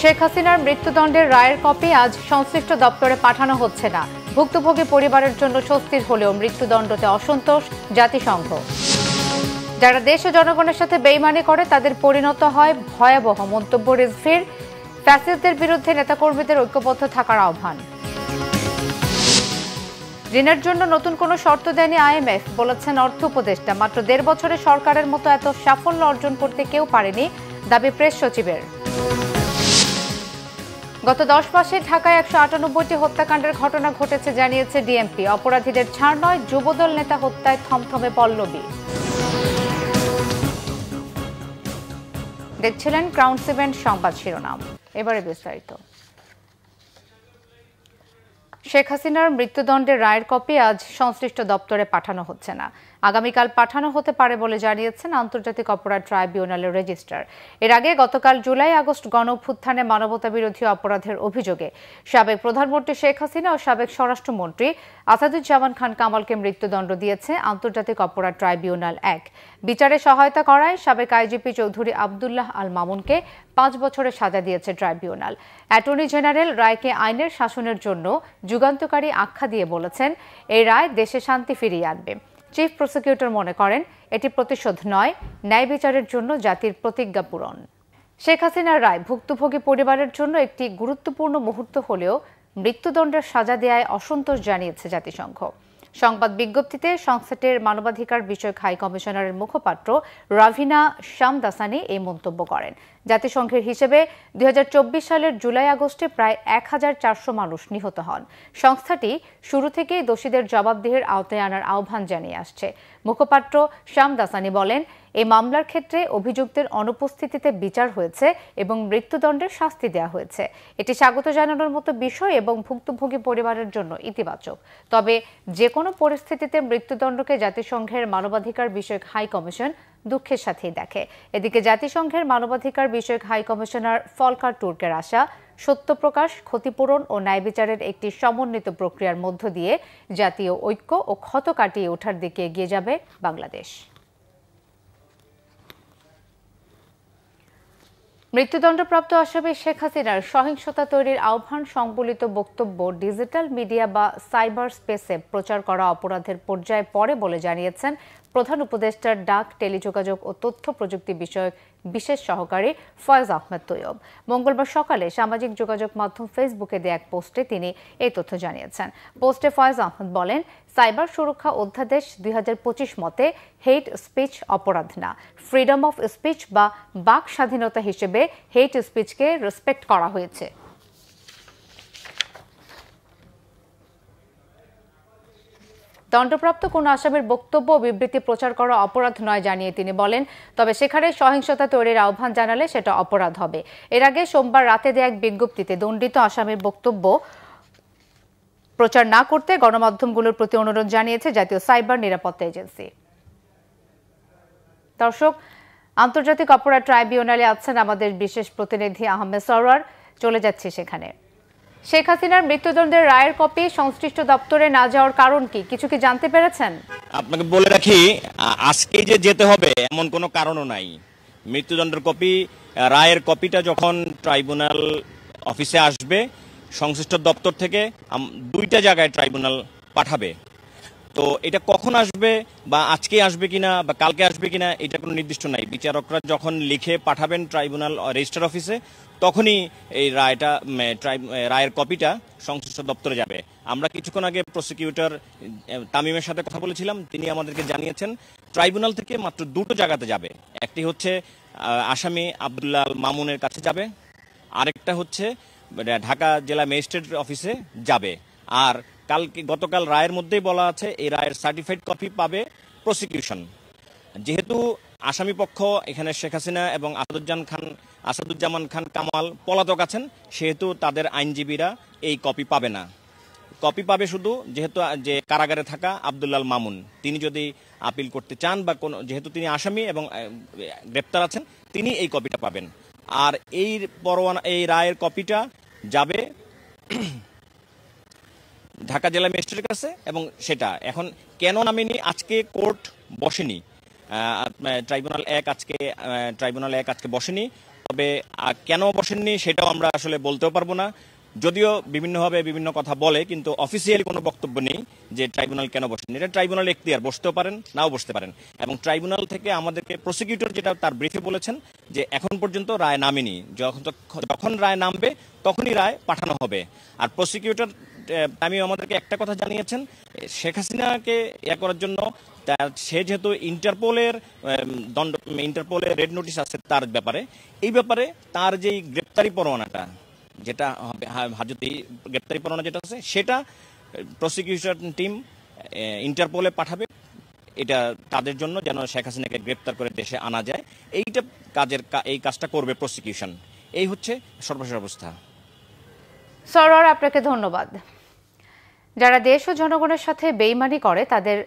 শেখ হাসিনার মৃত্যুদণ্ডের রায়ের কপি আজ সংশ্লিষ্ট দপ্তরে পাঠানো হচ্ছে না। ভুক্তভোগী পরিবারের জন্য স্বস্তির হলেও মৃত্যুদণ্ডতে অসন্তোষ জাতিসংঘ। যারা দেশ ও জনগণের সাথে বেইমানি করে তাদের পরিণত হয় ভয়াবহ, মন্তব্য রিজভির। ফ্যাসিস্টদের বিরুদ্ধে নেতাকর্মীদের ঐক্যবদ্ধ থাকার আহ্বান। ঋণের জন্য নতুন কোনো শর্ত দেয়নি আইএমএফ, বলেছেন অর্থ উপদেষ্টা। মাত্র 1.5 বছরে সরকারের মতো এত সাফল্য অর্জন করতে কেউ পারেনি, দাবি প্রেস সচিবের। গত 10 মাসে ঢাকায় 198টি হত্যাকাণ্ডের ঘটনা ঘটেছে জানিয়েছে ডিএমপি। অপরাধীদের ছাড় নয়, যুবদল নেতা হত্যায় থমথমে পল্লবী। দেখছিলেন ক্রাউন 7 সংবাদ শিরোনাম, এবারে বিস্তারিত। শেখ হাসিনার মৃত্যুদণ্ডের রায়ের কপি আজ সংশ্লিষ্ট দপ্তরে পাঠানো হচ্ছে না। আগামীকাল পাঠানো হতে পারে বলে জানিয়েছেন আন্তর্জাতিক অপরাধ ট্রাইব্যুনালের রেজিস্ট্রার। এর আগে গতকাল জুলাই-আগস্ট গণঅভ্যুত্থানে মানবতাবিরোধী অপরাধের অভিযোগে সাবেক প্রধানমন্ত্রী শেখ হাসিনা ও সাবেক স্বরাষ্ট্রমন্ত্রী আসাদুজ্জামান খান কামালকে মৃত্যুদণ্ড দিয়েছে আন্তর্জাতিক অপরাধ ট্রাইব্যুনাল 1। বিচারে সহায়তা করায় সাবেক আইজিপি চৌধুরী আবদুল্লাহ আল মামুনকে 5 বছরের সাজা দিয়েছে ট্রাইব্যুনাল। অ্যাটর্নি জেনারেল রায়কে আইনের শাসনের জন্য যুগান্তকারী আখ্যা দিয়ে বলেছেন, এই রায় দেশে শান্তি ফিরিয়ে আনবে। চিফ প্রসিকিউটর মনে করেন, এটি প্রতিশোধ নয়, ন্যায় বিচারের জন্য জাতির প্রতিজ্ঞা পূরণ। শেখ হাসিনার রায় ভুক্তভোগী পরিবারের জন্য একটি গুরুত্বপূর্ণ মুহূর্ত হলেও মৃত্যুদণ্ডের সাজা দেয়ায় অসন্তোষ জানিয়েছে জাতিসংঘ। সংবাদ বিজ্ঞপ্তিতে সংস্থাটির মানবাধিকার বিষয়ক হাই কমিশনারের মুখপাত্র রাভিনা শামদাসানি এই মন্তব্য করেন। জাতিসংঘের হিসেবে 2024 সালের জুলাই-আগস্টে প্রায় 1400 মানুষ নিহত হন। সংস্থাটি শুরু থেকেই দোষীদের জবাবদিহির আওতায় আনার আহ্বান জানিয়ে আসছে। মুখপাত্র শামদাসানি বলেন, এই মামলার ক্ষেত্রে অভিযুক্তের অনুপস্থিতিতে বিচার হয়েছে এবং মৃত্যুদণ্ডের শাস্তি দেওয়া হয়েছে। এটি স্বাগত জানানোর মতো বিষয় এবং ভুক্তভোগী পরিবারের জন্য ইতিবাচক। তবে যে কোনো পরিস্থিতিতে মৃত্যুদণ্ডকে জাতিসংঘের মানবাধিকার বিষয়ক হাই কমিশন দুঃখের সাথেই দেখে। এদিকে জাতিসংঘের মানবাধিকার বিষয়ক হাই কমিশনার ফলকার তুর্কের আশা, সত্য প্রকাশ, ক্ষতিপূরণ ও ন্যায় বিচারের একটি সমন্বিত প্রক্রিয়ার মধ্য দিয়ে জাতীয় ঐক্য ও ক্ষত কাটিয়ে ওঠার দিকে এগিয়ে যাবে বাংলাদেশ। মৃত্যুদণ্ডপ্রাপ্ত আসামি শেখ হাসিনার সহিংসতা তৈরির আহ্বান সংবলিত বক্তব্য ডিজিটাল মিডিয়া বা সাইবার স্পেসে প্রচার করা অপরাধের পর্যায়ে পড়ে বলে জানিয়েছেন প্রধান উপদেষ্টার ডাক, টেলিযোগাযোগ ও তথ্য প্রযুক্তি বিষয়ক বিশেষ সহকারী ফয়েজ আহমেদ তৈয়ব। মঙ্গলবার সকালে সামাজিক যোগাযোগ মাধ্যম ফেসবুকে দেয়া এক পোস্টে তিনি এই তথ্য জানিয়েছেন। পোস্টে ফয়েজ আহমেদ বলেন, সাইবার সুরক্ষা অধ্যাদেশ 2025 মতে হেট স্পিচ অপরাধ না, ফ্রিডম অফ স্পিচ বা বাক স্বাধীনতা হিসেবে হেট স্পিচকে রেসপেক্ট করা হয়েছে। দণ্ডপ্রাপ্ত কোন আসামির বক্তব্য ও বিবৃতি প্রচার করা অপরাধ নয় জানিয়ে তিনি বলেন, তবে সেখানে সহিংসতা তৈরির আহ্বান জানালে সেটা অপরাধ হবে। এর আগে সোমবার রাতে দেয়া এক বিজ্ঞপ্তিতে দণ্ডিত আসামির বক্তব্য প্রচার না করতে গণমাধ্যমগুলোর প্রতি অনুরোধ জানিয়েছে জাতীয় সাইবার নিরাপত্তা এজেন্সি। দর্শক, আন্তর্জাতিক অপরাধ ট্রাইব্যুনালে আছেন আমাদের বিশেষ প্রতিনিধি আহমেদ সরওয়ার। চলে যাচ্ছে সেখানে। শেখ হাসিনার মৃত্যুদণ্ডের রায়ের কপি সংশ্লিষ্ট দপ্তরে না যাওয়ার কারণ কি, কিছু কি জানতে পেরেছেন? আপনাকে বলে রাখি, আজকে যে যেতে হবে এমন কোনো কারণও নাই। মৃত্যুদণ্ডের কপি, রায়ের কপিটা যখন ট্রাইব্যুনাল অফিসে আসবে, সংশ্লিষ্ট দপ্তর থেকে 2টা জায়গায় ট্রাইব্যুনাল পাঠাবে। তো এটা কখন আসবে বা আজকে আসবে কিনা বা কালকে আসবে কিনা এটা কোনো নির্দিষ্ট নাই। বিচারকরা যখন লিখে পাঠাবেন ট্রাইব্যুনাল রেজিস্ট্রার অফিসে, তখনই এই রায়ের কপিটা সংশ্লিষ্ট দপ্তরে যাবে। আমরা কিছুক্ষণ আগে প্রসিকিউটর তামিমের সাথে কথা বলেছিলাম, তিনি আমাদেরকে জানিয়েছেন ট্রাইব্যুনাল থেকে মাত্র 2টো জায়গাতে যাবে। একটি হচ্ছে আসামি আবদুল্লাহ আল মামুনের কাছে যাবে, আরেকটা হচ্ছে ঢাকা জেলা ম্যাজিস্ট্রেট অফিসে যাবে। আর গতকাল রায়ের মধ্যেই বলা আছে এই রায়ের সার্টিফাইড কপি পাবে প্রসিকিউশন। যেহেতু আসামি পক্ষ এখানে শেখ হাসিনা এবং আসাদুজ্জামান খান কামাল পলাতক আছেন, সেহেতু তাদের আইনজীবীরা এই কপি পাবে না। কপি পাবে শুধু যেহেতু যে কারাগারে থাকা আবদুল্লাহ মামুন, তিনি যদি আপিল করতে চান বা যেহেতু তিনি আসামি এবং গ্রেপ্তার আছেন, তিনি এই কপিটা পাবেন। আর এই রায়ের কপিটা যাবে ঢাকা জেলা ম্যাজিস্ট্রেটের কাছে। এবং সেটা এখন কেন নামেনি, আজকে কোর্ট বসেনি, ট্রাইব্যুনাল 1 আজকে বসেনি। তবে কেন বসেননি সেটাও আমরা আসলে বলতেও পারবো না। যদিও বিভিন্নভাবে বিভিন্ন কথা বলে, কিন্তু অফিসিয়ালি কোনো বক্তব্য নেই যে ট্রাইব্যুনাল কেন বসেনি। এটা ট্রাইব্যুনাল এখতিয়ার, বসতেও পারেন নাও বসতে পারেন। এবং ট্রাইব্যুনাল থেকে আমাদেরকে প্রসিকিউটর যেটা তার ব্রিফে বলেছেন যে এখন পর্যন্ত রায় নামেনি, যখন রায় নামবে তখনই রায় পাঠানো হবে। আর প্রসিকিউটর আমি আমাদেরকে একটা কথা জানিয়েছেন, শেখ হাসিনাকে করার জন্য সে যেহেতু ইন্টারপোলের রেড নোটিশ আছে তার ব্যাপারে, এই ব্যাপারে তার যেই গ্রেপ্তারি পরোয়ানাটা যেটা হাজতি গ্রেপ্তারি পরোয়ানা যেটা আছে সেটা প্রসিকিউশন টিম ইন্টারপোলে পাঠাবে, এটা তাদের জন্য যেন শেখ হাসিনাকে গ্রেপ্তার করে দেশে আনা যায়, এই কাজটা করবে প্রসিকিউশন। এই হচ্ছে সর্বশেষ অবস্থা। সরোয়ার, আপনাকে ধন্যবাদ। যারা দেশ ও জনগণের সাথে বেইমানি করে তাদের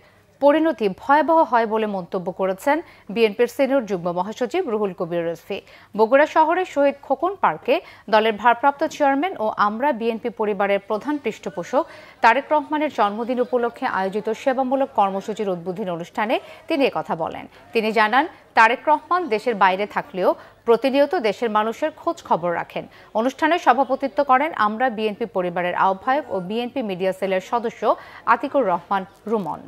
পরিণতি ভয়াবহ হয় বলে মন্তব্য করেছেন বিএনপির সিনিয়র যুগ্ম মহাসচিব রুহুল কবির রিজভী। বগুড়া শহরের শহীদ খোকন পার্কে দলের ভারপ্রাপ্ত চেয়ারম্যান ও আমরা বিএনপি পরিবারের প্রধান পৃষ্ঠপোষক তারেক রহমানের জন্মদিন উপলক্ষে আয়োজিত সেবামূলক কর্মসূচির উদ্বোধনী অনুষ্ঠানে তিনি একথা বলেন। তিনি জানান, তারেক রহমান দেশের বাইরে থাকলেও প্রতিনিয়ত দেশের মানুষের খোঁজ খবর রাখেন। অনুষ্ঠানে সভাপতিত্ব করেন আমরা বিএনপি পরিবারের আহ্বায়ক ও বিএনপি মিডিয়া সেলের সদস্য আতিকুর রহমান রুমন।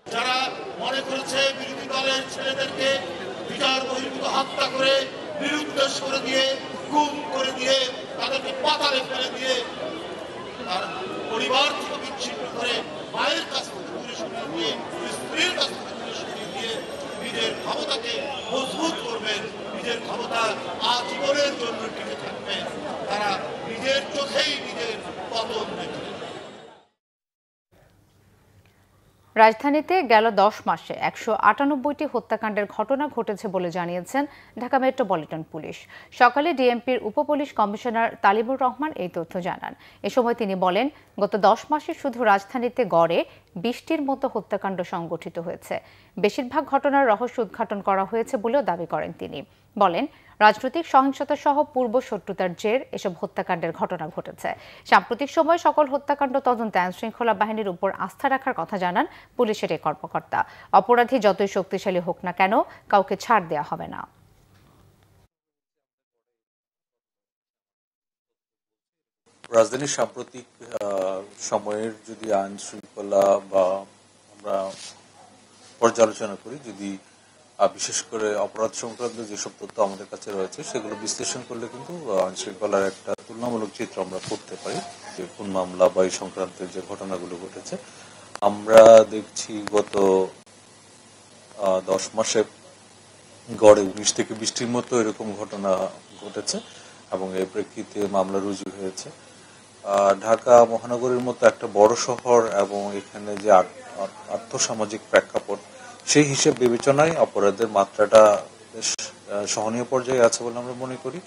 যারা মনে করেছে বিরোধী দলের ছেলেদেরকে বিচার বহির্ভূত হত্যা করে নিরুদ্দেশ করে দিয়ে গুম করে দিয়ে তাদেরকে পাতালে ফেলে দিয়ে তার পরিবার থেকে বিচ্ছিন্ন করে মায়ের কাছ থেকে দূরে সরিয়ে দিয়ে স্ত্রীর কাছ থেকে দূরে সরিয়ে দিয়ে নিজের ক্ষমতাকে মজবুত করবেন, নিজের ক্ষমতা আজীবনের জন্য টিকে থাকবেন, তারা নিজের চোখেই নিজের পতন দেখবেন। রাজধানীতে গেল 10 মাসে 198টি হত্যাকাণ্ডের ঘটনা ঘটেছে বলে জানিয়েছেন ঢাকা মেট্রোপলিটন পুলিশ। সকালে ডিএমপির উপপুলিশ কমিশনার তালিবুর রহমান এই তথ্য জানান। এ সময় তিনি বলেন, গত 10 মাসে শুধু রাজধানীতে গড়ে 20টির মতো হত্যাকাণ্ড সংগঠিত হয়েছে। বেশিরভাগ ঘটনার রহস্য উদ্ঘাটন করা হয়েছে বলেও দাবি করেন তিনি। বলেন, রাজনৈতিক সহিংসতা সহ পূর্ব শত্রুতার জের এসব হত্যাকাণ্ডের ঘটনা ঘটেছে। সাম্প্রতিক সময়ে সকল হত্যাকাণ্ড তদন্তে আইনশৃঙ্খলা বাহিনীর উপর আস্থা রাখার কথা জানান পুলিশের এই কর্মকর্তা। অপরাধী যতই শক্তিশালী হোক না কেন, কাউকে ছাড় দেওয়া হবে না। রাজধানীর সাম্প্রতিক সময়ের যদি আইন শৃঙ্খলা বা আমরা পর্যালোচনা করি, যদি বিশেষ করে অপরাধ সংক্রান্ত যেসব তথ্য আমাদের কাছে রয়েছে সেগুলো বিশ্লেষণ করলে কিন্তু আইন শৃঙ্খলার একটা তুলনামূলক চিত্র আমরা করতে পারি। যে কোন মামলা বা এই সংক্রান্ত যে ঘটনাগুলো ঘটেছে, আমরা দেখছি গত 10 মাসে গড়ে 19 থেকে 20টির মতো এরকম ঘটনা ঘটেছে এবং এর প্রেক্ষিতে মামলা রুজু হয়েছে। ঢাকা মহানগরীর মতো একটা বড় শহর এবং এখানে যে আর্থসামাজিক প্রেক্ষাপট, সেই হিসেব বিবেচনায় অপরাধের মাত্রাটা বেশ সহনীয় পর্যায়ে আছে বলে আমরা মনে করি।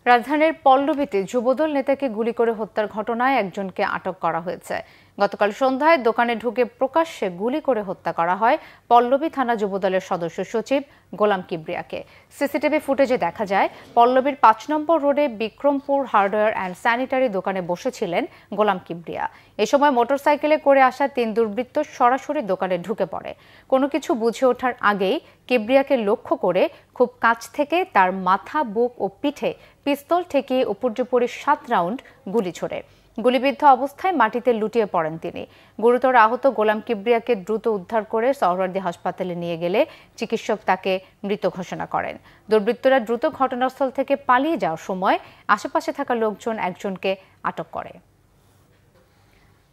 রাজধানীর পল্লবীতে যুবদল নেতাকে গুলি করে হত্যার ঘটনায় একজনকে আটক করা হয়েছে। গতকাল সন্ধ্যায় দোকানে ঢুকে প্রকাশ্যে গুলি করে হত্যা করা হয় পল্লবী থানা যুবদলের সদস্য সচিব গোলাম কিবরিয়াকে। সিসিটিভি ফুটেজে দেখা যায়, পল্লবীর 5 নম্বর রোডে বিক্রমপুর হার্ডওয়্যার অ্যান্ড স্যানিটারি দোকানে বসেছিলেন গোলাম কিবরিয়া। এ সময় মোটরসাইকেলে করে আসা 3 দুর্বৃত্ত সরাসরি দোকানে ঢুকে পড়ে। কোনো কিছু বুঝে ওঠার আগেই কিবরিয়াকে লক্ষ্য করে খুব কাছ থেকে তার মাথা, বুক ও পিঠে পিস্তল ঠেকিয়ে উপর্যুপরি 7 রাউন্ড গুলি ছোড়ে। গুলিবিদ্ধ অবস্থায় মাটিতে লুটিয়ে পড়েন তিনি। গুরুতর আহত গোলাম কিবরিয়াকে দ্রুত উদ্ধার করে সোহরাওয়ার্দী হাসপাতালে নিয়ে গেলে চিকিৎসক তাকে মৃত ঘোষণা করেন। দুর্বৃত্তরা দ্রুত ঘটনাস্থল থেকে পালিয়ে যাওয়ার সময় আশেপাশে থাকা লোকজন একজনকে আটক করে।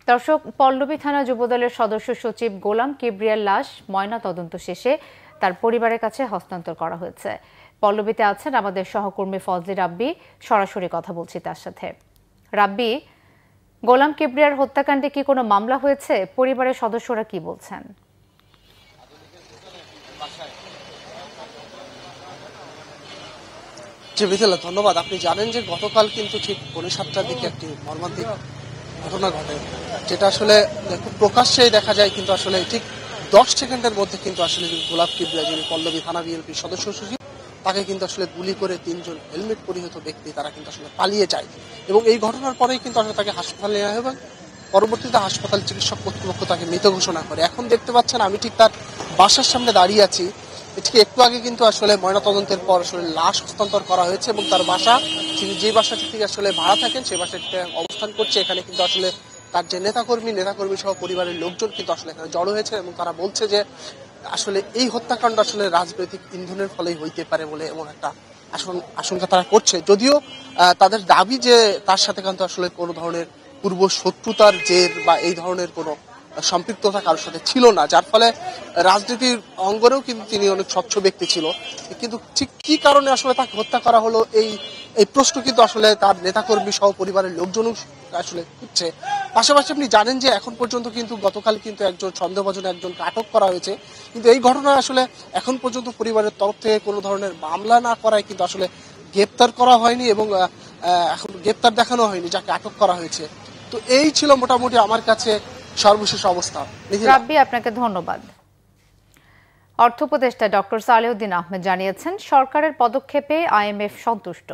দর্শক, পল্লবী থানা যুবদলের সদস্য সচিব গোলাম কিবরিয়ার লাশ ময়না তদন্ত শেষে তার পরিবারের কাছে হস্তান্তর করা হয়েছে। পল্লবীতে আছেন আমাদের সহকর্মী ফজলি রাব্বি, সরাসরি কথা বলছি তার সাথে। রাব্বি, গোলাম কিবরিয়ার হত্যাকাণ্ডে কি কোনো মামলা হয়েছে? পরিবারের সদস্যরা কি বলছেন? ধন্যবাদ। আপনি জানেন যে গতকাল কিন্তু ঠিক 7:30টার দিকে একটি মর্মান্তিক ঘটনা ঘটে, যেটা আসলে খুব প্রকাশ্যেই দেখা যায়, কিন্তু আসলে ঠিক 10 সেকেন্ডের মধ্যে কিন্তু আসলে গোলাম কিবরিয়া, যিনি পল্লবী থানা বিএনপির সদস্য সচিব, তাকে কিন্তু আসলে গুলি করে 3 জন হেলমেট পরিহিত ব্যক্তি তারা কিন্তু আসলে পালিয়ে যায়। এবং এই ঘটনার পরেই কিন্তু আসলে তাকে হাসপাতালে নেওয়া হয় এবং পরবর্তীতে হাসপাতাল চিকিৎসক কর্তৃপক্ষ তাকে মৃত ঘোষণা করে। এখন দেখতে পাচ্ছেন আমি ঠিক তার বাসার সামনে দাঁড়িয়ে আছি, এটিকে একটু আগে কিন্তু আসলে ময়নাতদন্তের পর আসলে লাশ হস্তান্তর করা হয়েছে এবং তার বাসা, তিনি যে বাসাটি থেকে আসলে ভাড়া থাকেন সেই বাসাটিতে অবস্থান করছে। এখানে কিন্তু আসলে তার যে নেতাকর্মী সহ পরিবারের লোকজন কিন্তু আসলে এখানে জড়ো হয়েছে এবং তারা বলছে যে আসলে এই হত্যাকাণ্ড আসলে রাজনৈতিক ইন্ধনের ফলেই হইতে পারে বলে এমন একটা আশঙ্কা তারা করছে। যদিও তাদের দাবি যে তার সাথে কিন্তু আসলে কোনো ধরনের পূর্ব শত্রুতার জের বা এই ধরনের কোনো সম্পৃক্ততা কারোর সাথে ছিল না, যার ফলে রাজনীতির অঙ্গনেও কিন্তু তিনি অনেক স্বচ্ছ ব্যক্তি ছিল। কিন্তু ঠিক কি কারণে আসলে তাকে হত্যা করা হলো এই প্রশ্ন কিন্তু আসলে তার নেতাকর্মী সহ পরিবারের লোকজনও আসলে উঠছে। পাশাপাশি আপনি জানেন যে এখন পর্যন্ত কিন্তু গতকাল কিন্তু একজন সন্দেহভাজন একজনকে আটক করা হয়েছে, কিন্তু এই ঘটনা আসলে এখন পর্যন্ত পরিবারের তরফ থেকে কোনো ধরনের মামলা না করায় কিন্তু আসলে গ্রেপ্তার করা হয়নি এবং এখন গ্রেপ্তার দেখানো হয়নি যাকে আটক করা হয়েছে। তো এই ছিল মোটামুটি আমার কাছে সর্বশেষ অবস্থা। রাব্বি, আপনাকে ধন্যবাদ। অর্থ উপদেষ্টা ডক্টর সালেউদ্দিন আহমেদ জানিয়েছেন, সরকারের পদক্ষেপে আইএমএফ সন্তুষ্ট।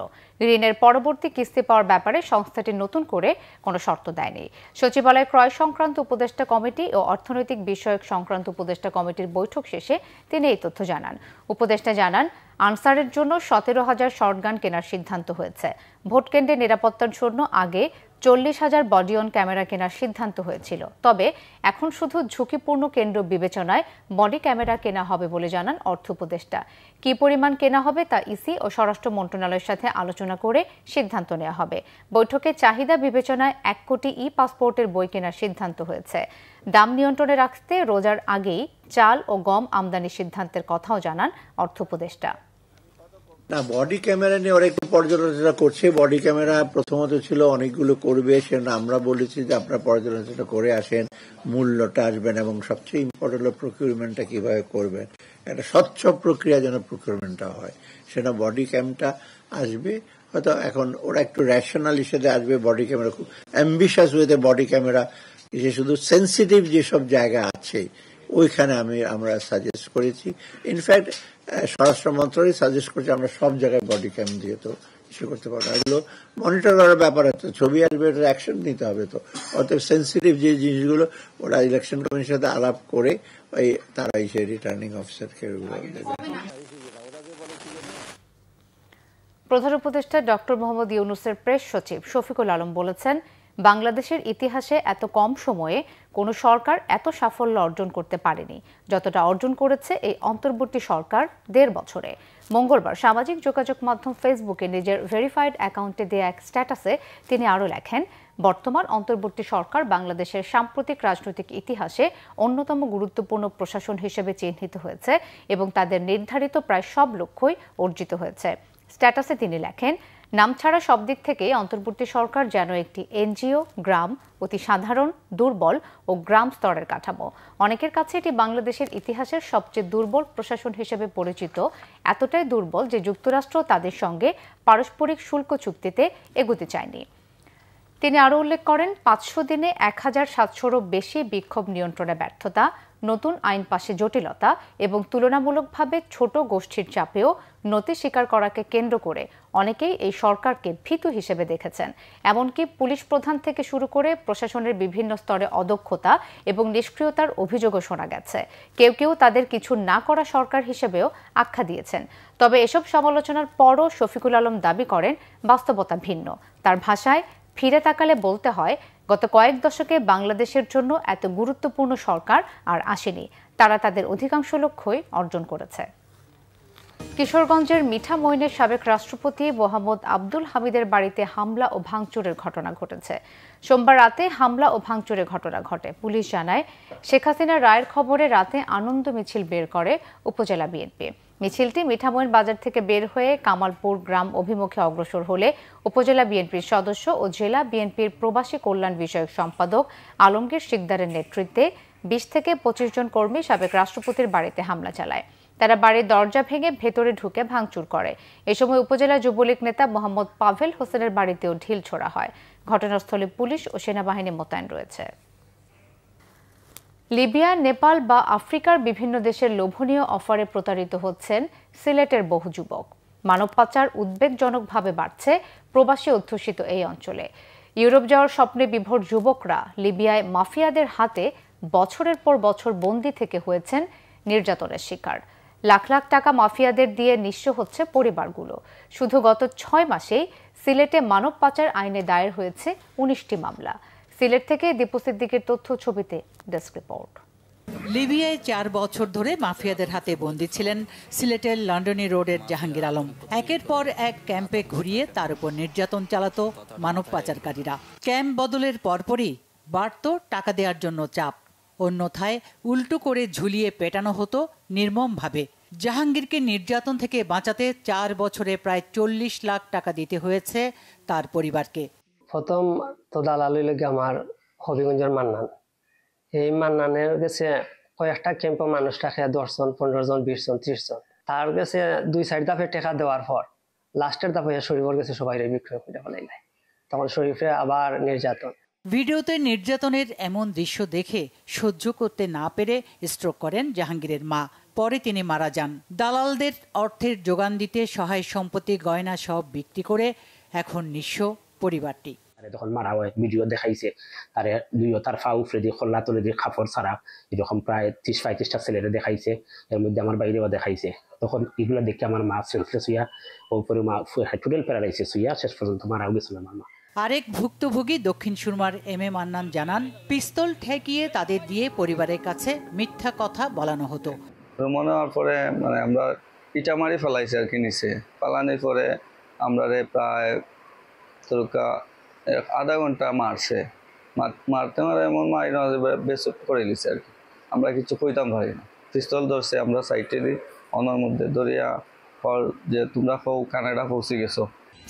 ঋণের পরবর্তী কিস্তি পাওয়ার ব্যাপারে সংস্থাটি নতুন করে কোনো শর্ত দেয়নি। সচিবালয় ক্রয় সংক্রান্ত উপদেষ্টা কমিটি ও অর্থনৈতিক বিষয়ক সংক্রান্ত উপদেষ্টা কমিটির বৈঠক শেষে তিনি এই তথ্য জানান। উপদেষ্টা জানান, আনসারের জন্য 17,000 শর্টগান কেনার সিদ্ধান্ত হয়েছে। ভোটকেন্দ্রের নিরাপত্তার জন্য আগে 40,000 বডি অন ক্যামেরা কেনার সিদ্ধান্ত হয়েছিল, তবে এখন শুধু ঝুঁকিপূর্ণ কেন্দ্র বিবেচনায় বডি ক্যামেরা কেনা হবে বলে জানান অর্থ উপদেষ্টা। কি পরিমাণ কেনা হবে তা ইসি ও স্বরাষ্ট্র মন্ত্রণালয়ের সাথে আলোচনা করে সিদ্ধান্ত নেওয়া হবে। বৈঠকে চাহিদা বিবেচনায় 1 কোটি ই পাসপোর্টের বই কেনার সিদ্ধান্ত হয়েছে। দাম নিয়ন্ত্রণে রাখতে রোজার আগেই চাল ও গম আমদানির সিদ্ধান্তের কথাও জানান অর্থ উপদেষ্টা। না, বডি ক্যামেরা নিয়ে ওরা একটু পর্যালোচনা করছে। বডি ক্যামেরা প্রথমত ছিল অনেকগুলো করবে, সেজন্য আমরা বলেছি যে আপনারা পর্যালোচনা করে আসেন, মূল্যটা আসবেন এবং সবচেয়ে ইম্পর্টেন্ট হলো প্রকিউরমেন্টটা কিভাবে করবেন, একটা স্বচ্ছ প্রক্রিয়া যেন প্রকিউরমেন্টটা হয়, সেটা বডি ক্যামটা আসবে। হয়তো এখন ওরা একটু রেশনাল হিসেবে আসবে। বডি ক্যামেরা খুব অ্যাম্বিশাস ওয়েতে বডি ক্যামেরা, যে শুধু সেন্সিটিভ যেসব জায়গা আছে ওইখানে আমরা সাজেস্ট করেছি। ইনফ্যাক্ট স্বরাষ্ট্র মন্ত্রণালয় সাজেস্ট করছে আমরা সব জায়গায় বডি ক্যাম দিয়ে তো ইস্যু করতে পারবো। এগুলো মনিটর করার ব্যাপার আছে, ছবি আসবে, এটা অ্যাকশন নিতে হবে। তো অতএব সেন্সিটিভ যে জিনিসগুলো ওরা ইলেকশন কমিশনের সাথে আলাপ করে তারা সেই রিটার্নিং অফিসারকে দেবে। প্রধান উপদেষ্টা ডক্টর মোহাম্মদ ইউনূসের প্রেস সচিব শফিকুল আলম বলেছেন, বাংলাদেশের ইতিহাসে এত কম সময়ে কোনো সরকার এত সাফল্য অর্জন করতে পারেনি যতটা অর্জন করেছে এই অন্তর্বর্তী সরকার 1.5 বছরে। মঙ্গলবার সামাজিক যোগাযোগ মাধ্যম ফেসবুকে নিজের ভেরিফাইড অ্যাকাউন্টে দেয়া এক স্ট্যাটাসে তিনি আরও লেখেন, বর্তমান অন্তর্বর্তী সরকার বাংলাদেশের সাম্প্রতিক রাজনৈতিক ইতিহাসে অন্যতম গুরুত্বপূর্ণ প্রশাসন হিসেবে চিহ্নিত হয়েছে এবং তাদের নির্ধারিত প্রায় সব লক্ষ্যই অর্জিত হয়েছে। স্ট্যাটাসে তিনি লেখেন, নামছাড়া সব দিক থেকে অন্তর্বর্তী সরকার যেন একটি এনজিও, গ্রাম, অতি সাধারণ, দুর্বল ও গ্রাম স্তরের কাঠামো। অনেকের কাছে এটি বাংলাদেশের ইতিহাসের সবচেয়ে দুর্বল প্রশাসন হিসেবে পরিচিত, এতটাই দুর্বল যে যুক্তরাষ্ট্র তাদের সঙ্গে পারস্পরিক শুল্ক চুক্তিতে এগোতে চায়নি। তিনি আরও উল্লেখ করেন, 500 দিনে 1,700-রও বেশি বিক্ষোভ নিয়ন্ত্রণে ব্যর্থতা, নতুন আইন পাশে জটিলতা এবং তুলনামূলকভাবে ছোট গোষ্ঠীর চাপেও নতি স্বীকার করাকে কেন্দ্র করে অনেকেই এই সরকারকে ভীতু হিসেবে দেখেছেন। এমনকি পুলিশ প্রধান থেকে শুরু করে প্রশাসনের বিভিন্ন স্তরে অদক্ষতা এবং নিষ্ক্রিয়তার অভিযোগও শোনা গেছে। কেউ কেউ তাদের কিছু না করা সরকার হিসেবেও আখ্যা দিয়েছেন। তবে এসব সমালোচনার পরও শফিকুল আলম দাবি করেন, বাস্তবতা ভিন্ন। তার ভাষায়, ফিরে তাকালে বলতে হয়, গত কয়েক দশকে বাংলাদেশের জন্য এত গুরুত্বপূর্ণ সরকার আর আসেনি। তারা তাদের অধিকাংশ লক্ষ্যই অর্জন করেছে। কিশোরগঞ্জের মিঠামইনের সাবেক রাষ্ট্রপতি মোহাম্মদ আব্দুল হামিদের বাড়িতে হামলা ও ভাঙচুরের ঘটনা ঘটেছে। সোমবার রাতে হামলা ও ভাঙচুরের ঘটনা ঘটে। পুলিশ জানায়, শেখ হাসিনার রায়ের খবরে রাতে আনন্দ মিছিল বের করে উপজেলা বিএনপি। মিছিলটি মিঠামইন বাজার থেকে বের হয়ে কামালপুর গ্রাম অভিমুখে অগ্রসর হলে উপজেলা বিএনপির সদস্য ও জেলা বিএনপির প্রবাসী কল্যাণ বিষয়ক সম্পাদক আলমগীর শিকদারের নেতৃত্বে 20 থেকে 25 জন কর্মী সাবেক রাষ্ট্রপতির বাড়িতে হামলা চালায়। তারা বাড়ির দরজা ভেঙে ভেতরে ঢুকে ভাঙচুর করে। এ সময় উপজেলা যুবলীগ নেতা মোহাম্মদ পাভেল হোসেনের বাড়িতেও ঢিল ছোড়া হয়। ঘটনাস্থলে পুলিশ ও সেনাবাহিনী মোতায়েন রয়েছে। লিবিয়া, নেপাল বা আফ্রিকার বিভিন্ন দেশের লোভনীয় অফারে প্রতারিত হচ্ছেন সিলেটের বহু যুবক। মানব পাচার উদ্বেগজনকভাবে বাড়ছে প্রবাসী অধ্যুষিত এই অঞ্চলে। ইউরোপ যাওয়ার স্বপ্নে বিভোর যুবকরা লিবিয়ায় মাফিয়াদের হাতে বছরের পর বছর বন্দী থেকে হয়েছেন নির্যাতনের শিকার। লাখ লাখ টাকা মাফিয়াদের দিয়ে নিঃস্ব হচ্ছে পরিবারগুলো। শুধু গত 6 মাসেই সিলেটে মানব পাচার আইনে দায়ের হয়েছে 19টি মামলা। সিলেট থেকে দীপু সিদ্দিকের তথ্য, ছবিতে ডেস্ক রিপোর্ট। লিবিয়ায় 4 বছর ধরে মাফিয়াদের হাতে বন্দী ছিলেন সিলেটের লন্ডনী রোডের জাহাঙ্গীর আলম। একের পর এক ক্যাম্পে ঘুরিয়ে তার উপর নির্যাতন চালাতো মানব পাচারকারীরা। ক্যাম্প বদলের পরপরই বাড়ত টাকা দেওয়ার জন্য চাপ, অন্যথায় উল্টো করে ঝুলিয়ে পেটানো হতো নির্মমভাবে। জাহাঙ্গীরকে নির্যাতন থেকে বাঁচাতে 4 বছরে প্রায় 40 লাখ টাকা দিতে হয়েছে তার পরিবারকে। প্রথম তো দালালি লেগে আমার হবিগঞ্জের মান্নান, এই মান্নানের কাছে কয়েকটা ক্যাম্পে মানুষ রাখে 10 জন, 15 জন, 20 জন, 30 জন। তার কাছে 2-4 দফে টাকা দেওয়ার পর লাস্টের দফে শরীফের কাছে সবাই বিক্রয় করে ফেলাই নাই, তখন শরীফে আবার নির্যাতন। ভিডিওতে নির্যাতনের এমন দৃশ্য দেখে সহ্য করতে না পেরে স্ট্রোক করেন জাহাঙ্গীরের মা। পরে তিনি মারা যান। দালালদের অর্থের যোগান দিতে সহায় সম্পত্তি গয়না সব বিক্রি করে এখন নিঃস্ব পরিবারটি। যখন মারা হয় ভিডিও দেখাইছে, তার ফা উফরে দিয়ে খোল্লা তুলে দিয়ে খাপড় ছাড়া এরকম প্রায় 30-35টা ছেলেরা দেখাইছে, এর মধ্যে আমার বাইরেও দেখাইছে। তখন এগুলো দেখে আমার মা সেলফলেস হইয়া ওপরে মা টোটাল প্যারালাইসিস হইয়া শেষ পর্যন্ত মারাও গেছিল আমার মা। আরেক ভুক্তভোগী দক্ষিণ সুরমার এম এ মান্নান জানান, পিস্তল ঠেকিয়ে তাদের দিয়ে পরিবারের কাছে মিথ্যা কথা বলানো হতো। মনে হওয়ার পরে আমরা ইটা মারি ফেলাইছে আর কি, নিচে পালানোর পরে আমরা প্রায় আধা ঘন্টা মারছে, মারতে এমন মারি বেসুপ করে দিছে আর কি। আমরা কিছু কইতাম পারি না, পিস্তল ধরছে, আমরা সাইডে দিই অনার মধ্যে ধরিয়া যে তোমরা কও কানাডা পৌঁছে গেছো।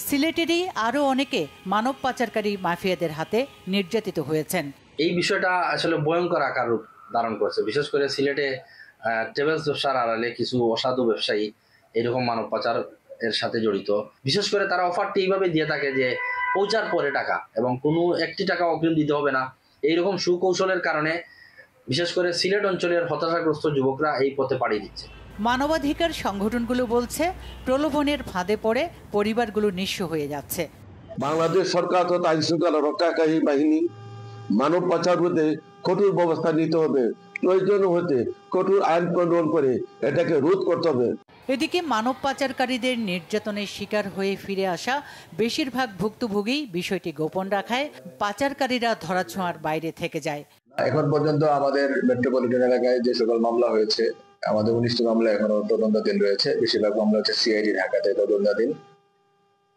সিলেটেরই আরো অনেকে মানব পাচারকারী মাফিয়াদের হাতে নির্যাতিত হয়েছেন। এই বিষয়টা আসলে ভয়ঙ্কর আকার রূপ ধারণ করছে। বিশেষ করে সিলেটে ট্রাভেলস ব্যবসার আড়ালে কিছু অসাধু ব্যবসায়ী এরকম মানব পাচার এর সাথে জড়িত। বিশেষ করে তারা অফারটি এইভাবে দিয়ে থাকে যে পৌঁছার পরে টাকা, এবং কোনো একটি টাকা অগ্রিম দিতে হবে না। এইরকম সুকৌশলের কারণে বিশেষ করে সিলেট অঞ্চলের হতাশাগ্রস্ত যুবকরা এই পথে পাড়ি দিচ্ছে। মানবাধিকার সংগঠনগুলো বলছে, প্রলোভনের ফাঁদে পড়ে পরিবারগুলো নিঃস্ব হয়ে যাচ্ছে। বাংলাদেশ সরকার তথা আইন শৃঙ্খলা রক্ষাকারী বাহিনী মানব পাচার রোধে কঠোর ব্যবস্থা নিতে হবে, প্রয়োজন হতে কঠোর আইন প্রণয়ন করে এটাকে রোধ করতে হবে। এদিকে মানব পাচারকারীদের নির্যাতনের শিকার হয়ে ফিরে আসা বেশিরভাগ ভুক্তভোগী বিষয়টি গোপন রাখায় পাচারকারীরা ধরাছোঁয়ার বাইরে থেকে যায়। এখন পর্যন্ত আমাদের মেট্রোপলিটন এলাকায় যে সকল মামলা হয়েছে, আমাদের 19টি মামলা এখনো তদন্তাধীন রয়েছে। বেশিরভাগ মামলা হচ্ছে সিআইডি ঢাকাতে তদন্তাধীন।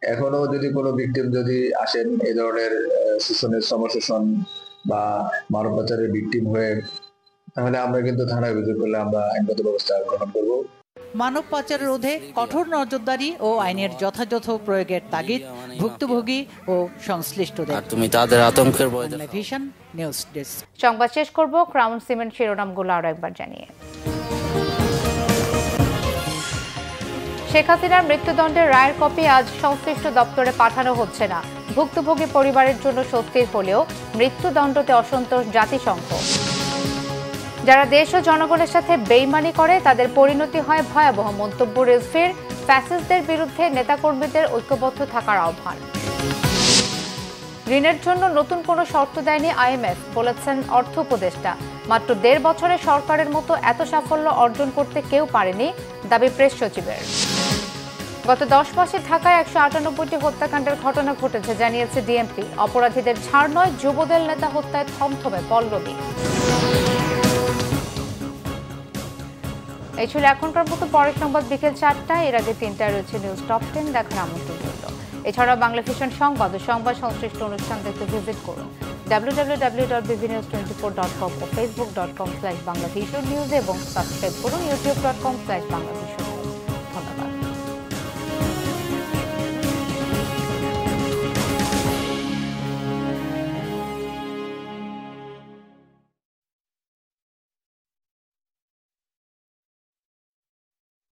এখনো যদি কোনো ভিকটিম যদি আসেন এই ধরনের শোষণের সমশোষণ বা মানব পাচারের ভিকটিম হয়ে, তাহলে আমরা কিন্তু থানায় অভিযোগ করলে আমরা আইনগত ব্যবস্থা গ্রহণ করব। মানব পাচার রোধে কঠোর নজরদারি ও আইনের যথাযথ প্রয়োগের তাগিদ ভুক্তভোগী ও সংশ্লিষ্টদের। তুমি তাদের আতঙ্কের ভয় দেখাও। Vision news desk. সংবাদ শেষ করব ক্রাউন সিমেন্ট শিরোনামগুলো আরো একবার জানিয়ে। শেখ হাসিনার মৃত্যুদণ্ডের রায়ের কপি আজ সংশ্লিষ্ট দপ্তরে পাঠানো হচ্ছে না। ভুক্তভোগী পরিবারের জন্য স্বস্তির হলেও মৃত্যুদণ্ডতে অসন্তোষ জাতিসংঘ। যারা দেশ ও জনগণের সাথে বেইমানি করে তাদের পরিণতি হয় ভয়াবহ, মন্তব্য রিজভির। ফ্যাসিস্টদের বিরুদ্ধে নেতাকর্মীদের ঐক্যবদ্ধ থাকার আহ্বান। ঋণের জন্য নতুন কোনো শর্ত দেয়নি আইএমএফ, বলেছেন অর্থ উপদেষ্টা। মাত্র 1.5 বছরে সরকারের মতো এত সাফল্য অর্জন করতে কেউ পারেনি, দাবি প্রেস সচিবের। গত 10 মাসে ঢাকায় 198টি হত্যাকাণ্ডের ঘটনা ঘটেছে, জানিয়েছে ডিএমপি। অপরাধীদের ছাড় নয়, যুবদল নেতা হত্যায় থমথমে পল্লবী। এই ছিল এখনকার মতো। পরের সংবাদ বিকেল 4টায়, এর আগে 3টায় রয়েছে নিউজ টপ 10 দেখার আমন্ত্রণ রইল। এছাড়াও বাংলা ভিশন সংবাদ ও সংবাদ সংশ্লিষ্ট অনুষ্ঠান দেখতে ভিজিট করুন www.bbnews24.com ও facebook.com/banglavisionnews এবং সাবস্ক্রাইব করুন youtube.com/banglavisionnews। ধন্যবাদ।